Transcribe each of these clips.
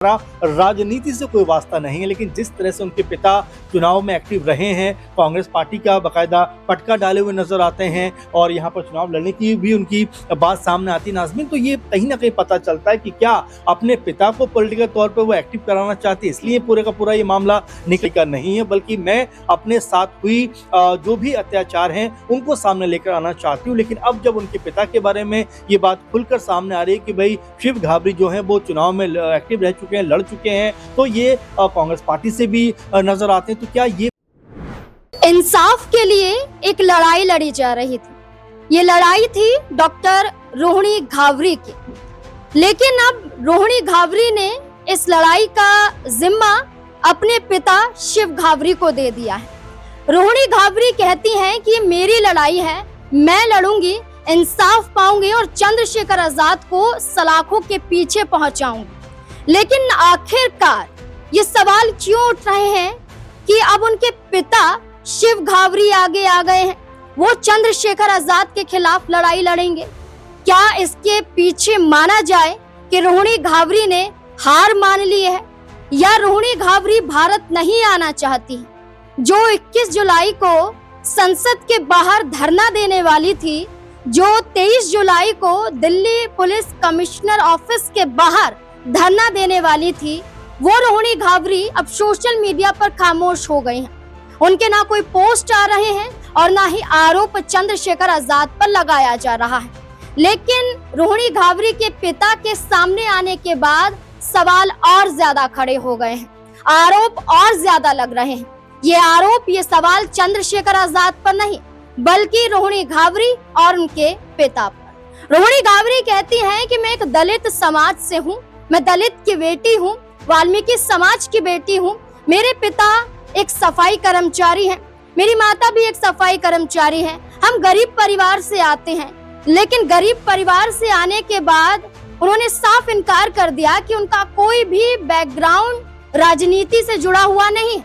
राजनीति से कोई वास्ता नहीं है, लेकिन जिस तरह से उनके पिता चुनाव में एक्टिव रहे हैं, कांग्रेस पार्टी का बाकायदा पटका डाले हुए नजर आते हैं और यहाँ पर चुनाव लड़ने की भी उनकी बात सामने आती है नाज़मीन, तो ये कहीं ना कहीं पता चलता है कि क्या अपने पिता को पॉलिटिकल तौर पर वो एक्टिव कराना चाहती है, इसलिए पूरे का पूरा ये मामला निकल कर नहीं है, बल्कि मैं अपने साथ हुई जो भी अत्याचार हैं उनको सामने लेकर आना चाहती हूँ। लेकिन अब जब उनके पिता के बारे में ये बात खुलकर सामने आ रही है कि भाई शिव घाबरी जो है वो चुनाव में एक्टिव रह चुके हैं, लड़ चुके हैं, तो ये कांग्रेस पार्टी से भी नजर आते हैं, तो क्या ये इंसाफ के लिए एक लड़ाई लड़ी जा रही थी। ये लड़ाई थी डॉक्टर रोहिणी घावरी की, लेकिन अब रोहिणी घावरी ने इस लड़ाई का जिम्मा अपने पिता शिव घावरी को दे दिया है। रोहिणी घावरी कहती हैं कि मेरी लड़ाई है, मैं लड़ूंगी, इंसाफ पाऊंगी और चंद्रशेखर आजाद को सलाखों के पीछे पहुंचाऊंगी। लेकिन आखिरकार ये सवाल क्यों उठ रहे हैं कि अब उनके पिता शिव घावरी आगे आ गए हैं, वो चंद्रशेखर आजाद के खिलाफ लड़ाई लड़ेंगे। क्या इसके पीछे माना जाए कि रोहिणी घावरी ने हार मान ली है या रोहिणी घावरी भारत नहीं आना चाहती? जो 21 जुलाई को संसद के बाहर धरना देने वाली थी, जो 23 जुलाई को दिल्ली पुलिस कमिश्नर ऑफिस के बाहर धरना देने वाली थी, वो रोहिणी घावरी अब सोशल मीडिया पर खामोश हो गई हैं। उनके ना कोई पोस्ट आ रहे हैं और ना ही आरोप चंद्रशेखर आजाद पर लगाया जा रहा है। लेकिन रोहिणी घावरी के पिता के सामने आने के बाद सवाल और ज्यादा खड़े हो गए हैं, आरोप और ज्यादा लग रहे हैं। ये आरोप, ये सवाल चंद्रशेखर आजाद पर नहीं, बल्कि रोहिणी घावरी और उनके पिता पर। रोहिणी घावरी कहती हैं कि मैं एक दलित समाज से हूँ, मैं दलित की बेटी हूँ, वाल्मीकि समाज की बेटी हूँ, मेरे पिता एक सफाई कर्मचारी हैं, मेरी माता भी एक सफाई कर्मचारी हैं, हम गरीब परिवार से आते हैं। लेकिन गरीब परिवार से आने के बाद उन्होंने साफ इनकार कर दिया कि उनका कोई भी बैकग्राउंड राजनीति से जुड़ा हुआ नहीं।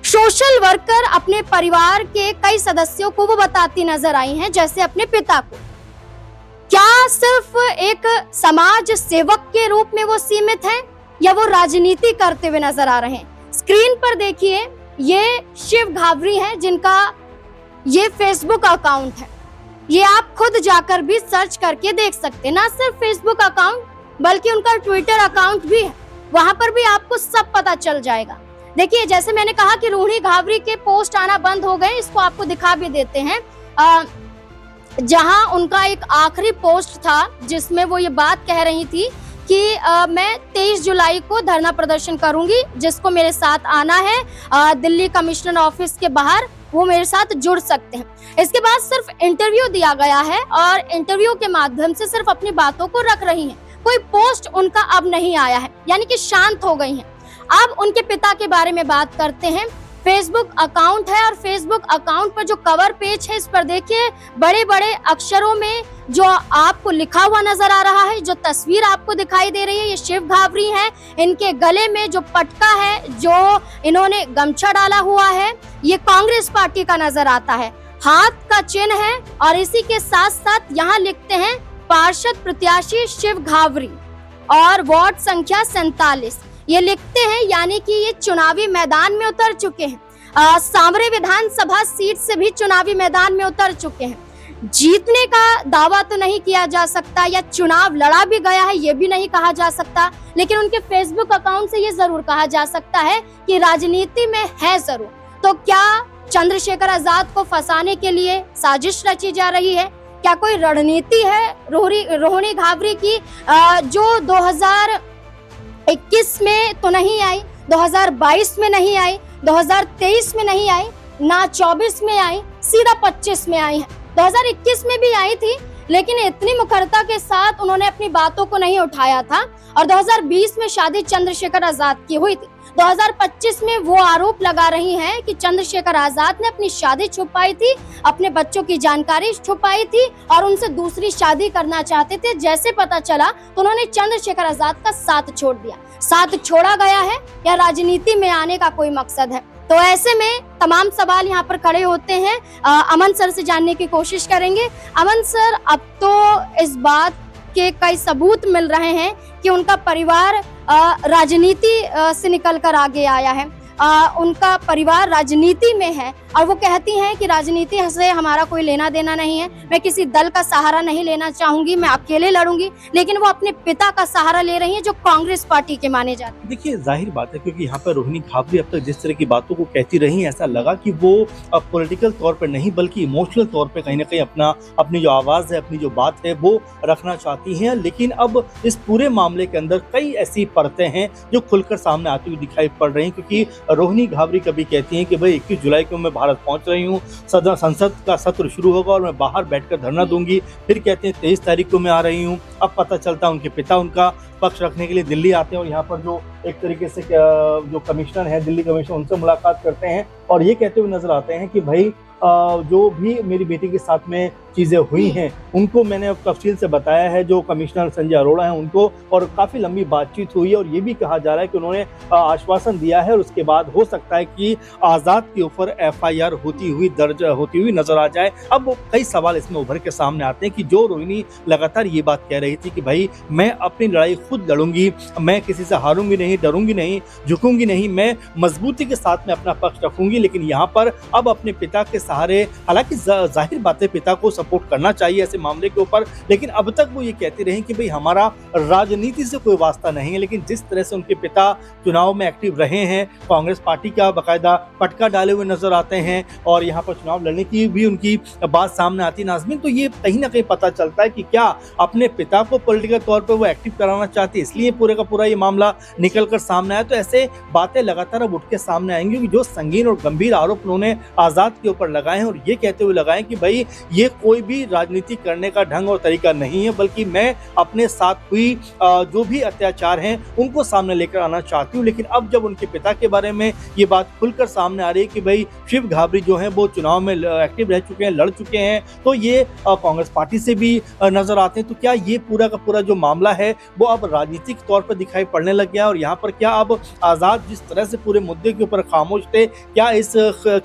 सोशल वर्कर अपने परिवार के कई सदस्यों को वो बताती नजर आई हैं, जैसे अपने पिता को। क्या सिर्फ एक समाज सेवक के रूप में वो सीमित हैं या वो राजनीति करते हुए नजर आ रहे हैं? स्क्रीन पर देखिए, ये शिव घावरी हैं जिनका ये फेसबुक अकाउंट है। ये आप खुद जाकर भी सर्च करके देख सकते हैं। ना सिर्फ फेसबुक अकाउंट बल्कि उनका ट्विटर अकाउंट भी है, वहां पर भी आपको सब पता चल जाएगा। देखिए, जैसे मैंने कहा कि रोहिणी घावरी के पोस्ट आना बंद हो गए, इसको आपको दिखा भी देते हैं। जहां उनका एक आखिरी पोस्ट था जिसमें वो ये बात कह रही थी कि मैं 23 जुलाई को धरना प्रदर्शन करूंगी, जिसको मेरे साथ आना है दिल्ली कमिश्नर ऑफिस के बाहर, वो मेरे साथ जुड़ सकते हैं। इसके बाद सिर्फ इंटरव्यू दिया गया है और इंटरव्यू के माध्यम से सिर्फ अपनी बातों को रख रही हैं। कोई पोस्ट उनका अब नहीं आया है, यानी कि शांत हो गई हैं। अब उनके पिता के बारे में बात करते हैं। फेसबुक अकाउंट है और फेसबुक अकाउंट पर जो कवर पेज है, इस पर देखिए बड़े बड़े अक्षरों में जो आपको लिखा हुआ नजर आ रहा है, जो तस्वीर आपको दिखाई दे रही है, ये शिव घावरी हैं। इनके गले में जो पटका है, जो इन्होंने गमछा डाला हुआ है, ये कांग्रेस पार्टी का नजर आता है, हाथ का चिन्ह है और इसी के साथ साथ यहाँ लिखते हैं पार्षद प्रत्याशी शिव घावरी और वार्ड संख्या 47 ये लिखते हैं, यानी कि ये चुनावी मैदान में उतर चुके हैं। सांवरे विधानसभा सीट से भी चुनावी मैदान में उतर चुके हैं। जीतने का दावा तो नहीं किया जा सकता या चुनाव लड़ा भी गया है ये भी नहीं कहा जा सकता, लेकिन उनके फेसबुक अकाउंट से ये जरूर कहा जा सकता है कि राजनीति में है जरूर। तो क्या चंद्रशेखर आजाद को फंसाने के लिए साजिश रची जा रही है? क्या कोई रणनीति है रोहिणी घावरी की, जो 2021 में तो नहीं आई, 2022 में नहीं आई, 2023 में नहीं आई, ना 24 में आई, सीधा 25 में आई है। 2021 में भी आई थी, लेकिन इतनी मुखरता के साथ उन्होंने अपनी बातों को नहीं उठाया था और 2020 में शादी चंद्रशेखर आजाद की हुई थी। 2025 में वो आरोप लगा रही हैं कि चंद्रशेखर आजाद ने अपनी शादी छुपाई थी, अपने बच्चों की जानकारी छुपाई थी और उनसे दूसरी शादी करना चाहते थे। जैसे पता चला तो उन्होंने चंद्रशेखर आजाद का साथ छोड़ दिया। साथ छोड़ा गया है या राजनीति में आने का कोई मकसद है? तो ऐसे में तमाम सवाल यहाँ पर खड़े होते हैं। अमन सर से जानने की कोशिश करेंगे। अमन सर, अब तो इस बात के कई सबूत मिल रहे हैं कि उनका परिवार राजनीति से निकल कर आगे आया है। उनका परिवार राजनीति में है और वो कहती हैं कि राजनीति से हमारा कोई लेना देना नहीं है, मैं किसी दल का सहारा नहीं लेना चाहूंगी, मैं अकेले लड़ूंगी। लेकिन वो अपने पिता का सहारा ले रही हैं जो कांग्रेस पार्टी के माने जाते हैं। देखिए, जाहिर बात है क्योंकि यहाँ पर रोहिणी घावरी अब तक जिस तरह की बातों को कहती रही, ऐसा लगा कि वो अब पॉलिटिकल तौर पर नहीं बल्कि इमोशनल तौर पर कहीं ना कहीं अपनी जो आवाज़ है, अपनी जो बात है वो रखना चाहती हैं। लेकिन अब इस पूरे मामले के अंदर कई ऐसी परतें हैं जो खुलकर सामने आती हुई दिखाई पड़ रही हैं, क्योंकि रोहिणी घावरी कभी कहती हैं कि भाई 21 जुलाई को मैं भारत पहुंच रही हूँ, संसद का सत्र शुरू होगा और मैं बाहर बैठकर धरना दूंगी। फिर कहते हैं 23 तारीख को मैं आ रही हूँ। अब पता चलता है उनके पिता उनका पक्ष रखने के लिए दिल्ली आते हैं और यहाँ पर जो एक तरीके से जो कमिश्नर है, दिल्ली कमिश्नर, उनसे मुलाकात करते हैं और ये कहते हुए नजर आते हैं कि भाई जो भी मेरी बेटी के साथ में चीज़ें हुई हैं उनको मैंने अब तफसील से बताया है जो कमिश्नर संजय अरोड़ा हैं उनको, और काफ़ी लंबी बातचीत हुई है और ये भी कहा जा रहा है कि उन्होंने आश्वासन दिया है और उसके बाद हो सकता है कि आज़ाद के ऊपर FIR दर्ज होती हुई नजर आ जाए। अब कई सवाल इसमें उभर के सामने आते हैं कि जो रोहिणी लगातार ये बात कह रही थी कि भाई मैं अपनी लड़ाई खुद लड़ूंगी, मैं किसी से हारूंगी नहीं, डरूंगी नहीं, झुकूंगी नहीं, मैं मजबूती के साथ में अपना पक्ष रखूंगी। लेकिन यहाँ पर अब अपने पिता के सहारे, हालांकि जाहिर बात है पिता को सपोर्ट करना चाहिए ऐसे मामले के ऊपर, लेकिन अब तक वो ये कहती रही कि भाई हमारा राजनीति से कोई वास्ता नहीं है। लेकिन जिस तरह से उनके पिता चुनाव में एक्टिव रहे हैं, कांग्रेस पार्टी का बाकायदा पटका डाले हुए नजर आते हैं और यहाँ पर चुनाव लड़ने की भी उनकी बात सामने आती है नाज़मीन, तो ये कहीं ना कहीं पता चलता है कि क्या अपने पिता को पॉलिटिकल तौर पर वो एक्टिव कराना चाहती है, इसलिए पूरे का पूरा ये मामला निकल कर सामने आया। तो ऐसे बातें लगातार अब उठ के सामने आएंगी कि जो संगीन और गंभीर आरोप उन्होंने आज़ाद के ऊपर लगाए हैं और ये कहते हुए लगाए कि भाई ये कोई भी राजनीति करने का ढंग और तरीका नहीं है, बल्कि मैं अपने साथ हुई जो भी अत्याचार हैं उनको सामने लेकर आना चाहती हूँ। लेकिन अब जब उनके पिता के बारे में ये बात खुलकर सामने आ रही है कि भाई शिव घावरी जो है वो चुनाव में एक्टिव रह चुके हैं, लड़ चुके हैं, तो ये कांग्रेस पार्टी से भी नजर आते हैं, तो क्या ये पूरा का पूरा जो मामला है वो अब राजनीतिक तौर पर दिखाई पड़ने लग गया। और यहाँ पर क्या अब आज़ाद जिस तरह से पूरे मुद्दे के ऊपर खामोश थे, क्या इस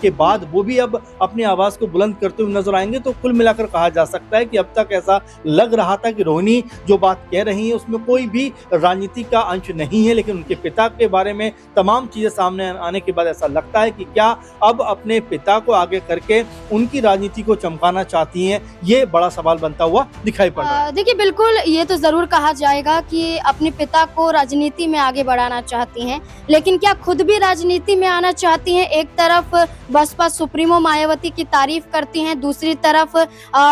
के बाद वो भी अब अपनी आवाज़ को बुलंद करते हुए नजर आएंगे। तो कुल मिलाकर कहा जा सकता है कि अब तक ऐसा लग रहा था कि रोहिणी जो बात कह रही है उसमें कोई भी राजनीति का अंश नहीं है, लेकिन उनके पिता के बारे में तमाम चीजें सामने आने के बाद ऐसा लगता है कि क्या अब अपने पिता को आगे करके उनकी राजनीति को चमकाना चाहती हैं, ये बड़ा सवाल बनता हुआ दिखाई पड़ रहा है। देखिए, बिल्कुल ये तो जरूर कहा जाएगा कि अपने पिता को राजनीति में आगे बढ़ाना चाहती हैं, लेकिन क्या खुद भी राजनीति में आना चाहती हैं। एक तरफ बसपा सुप्रीमो मायावती की तारीफ करती हैं, दूसरी तरफ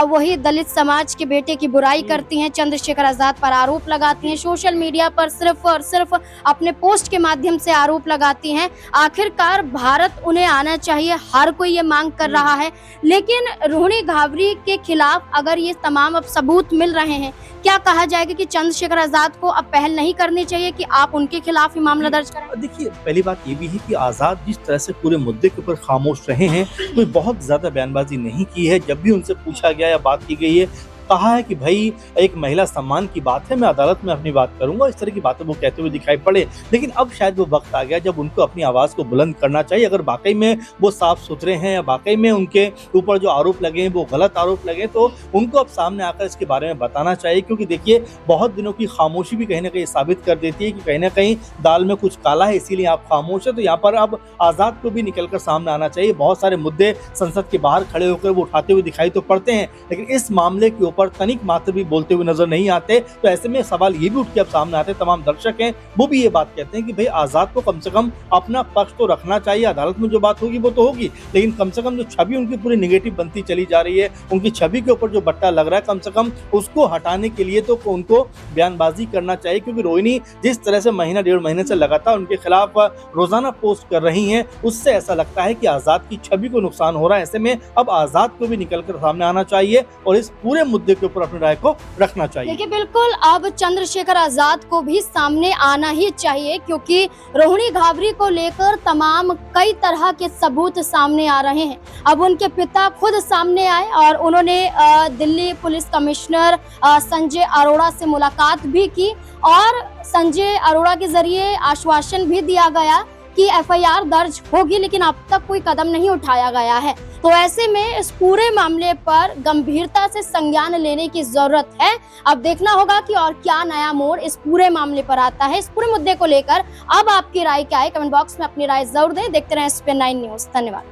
वही दलित समाज के बेटे की बुराई करती हैं, चंद्रशेखर आजाद पर आरोप लगाती हैं, सोशल मीडिया पर सिर्फ और सिर्फ अपने पोस्ट के माध्यम से आरोप लगाती हैं। आखिरकार भारत उन्हें आना चाहिए, हर कोई ये मांग कर रहा है। लेकिन रोहिणी घावरी के खिलाफ अगर ये तमाम अब सबूत मिल रहे हैं, क्या कहा जाएगा कि चंद्रशेखर आजाद को अब पहल नहीं करनी चाहिए कि आप उनके खिलाफ ही मामला दर्ज करें? देखिए, पहली बात ये भी है कि आज़ाद जिस तरह से पूरे मुद्दे के ऊपर खामोश रहे हैं, कोई बहुत ज्यादा बयानबाजी नहीं की है। जब भी उनसे पूछा गया या बात की गई है, कहा है कि भाई एक महिला सम्मान की बात है, मैं अदालत में अपनी बात करूंगा, इस तरह की बातें वो कहते हुए दिखाई पड़े। लेकिन अब शायद वो वक्त आ गया जब उनको अपनी आवाज़ को बुलंद करना चाहिए। अगर वाकई में वो साफ सुथरे हैं या वाकई में उनके ऊपर जो आरोप लगे हैं वो गलत आरोप लगे, तो उनको अब सामने आकर इसके बारे में बताना चाहिए। क्योंकि देखिए, बहुत दिनों की खामोशी भी कहीं ना कहीं साबित कर देती है कि कहीं ना कहीं दाल में कुछ काला है, इसीलिए आप खामोश है। तो यहाँ पर अब आज़ाद को भी निकल कर सामने आना चाहिए। बहुत सारे मुद्दे संसद के बाहर खड़े होकर वो उठाते हुए दिखाई तो पड़ते हैं, लेकिन इस मामले के ऊपर तनिक मात्र भी बोलते हुए नजर नहीं आते। तो ऐसे में सवाल ये भी उठ के अब सामने आते हैं, तमाम दर्शक हैं वो भी ये बात कहते हैं कि भाई आज़ाद को कम से कम अपना पक्ष तो रखना चाहिए। अदालत में जो बात होगी वो तो होगी, लेकिन कम से कम जो छवि उनकी पूरी निगेटिव बनती चली जा रही है, उनकी छवि के ऊपर जो बट्टा लग रहा है, कम से कम उसको हटाने के लिए तो उनको बयानबाजी करना चाहिए। क्योंकि रोहिणी जिस तरह से महीना डेढ़ महीने से लगातार उनके खिलाफ रोजाना पोस्ट कर रही हैं, उससे ऐसा लगता है कि आज़ाद की छवि को नुकसान हो रहा है। ऐसे में अब आज़ाद को भी निकलकर सामने आना चाहिए और इस पूरे मुद्दे के ऊपर अपनी राय को रखना चाहिए। देखिए, बिल्कुल अब चंद्रशेखर आजाद को भी सामने आना ही चाहिए, क्योंकि रोहिणी घावरी को लेकर तमाम कई तरह के सबूत सामने आ रहे हैं। अब उनके पिता खुद सामने आए और उन्होंने दिल्ली पुलिस कमिश्नर संजय अरोड़ा से मुलाकात भी की और संजय अरोड़ा के जरिए आश्वासन भी दिया गया कि एफआईआर दर्ज होगी, लेकिन अब तक कोई कदम नहीं उठाया गया है। तो ऐसे में इस पूरे मामले पर गंभीरता से संज्ञान लेने की जरूरत है। अब देखना होगा कि और क्या नया मोड़ इस पूरे मामले पर आता है। इस पूरे मुद्दे को लेकर अब आपकी राय क्या है? कमेंट बॉक्स में अपनी राय जरूर दें। देखते रहें SPN9 न्यूज। धन्यवाद।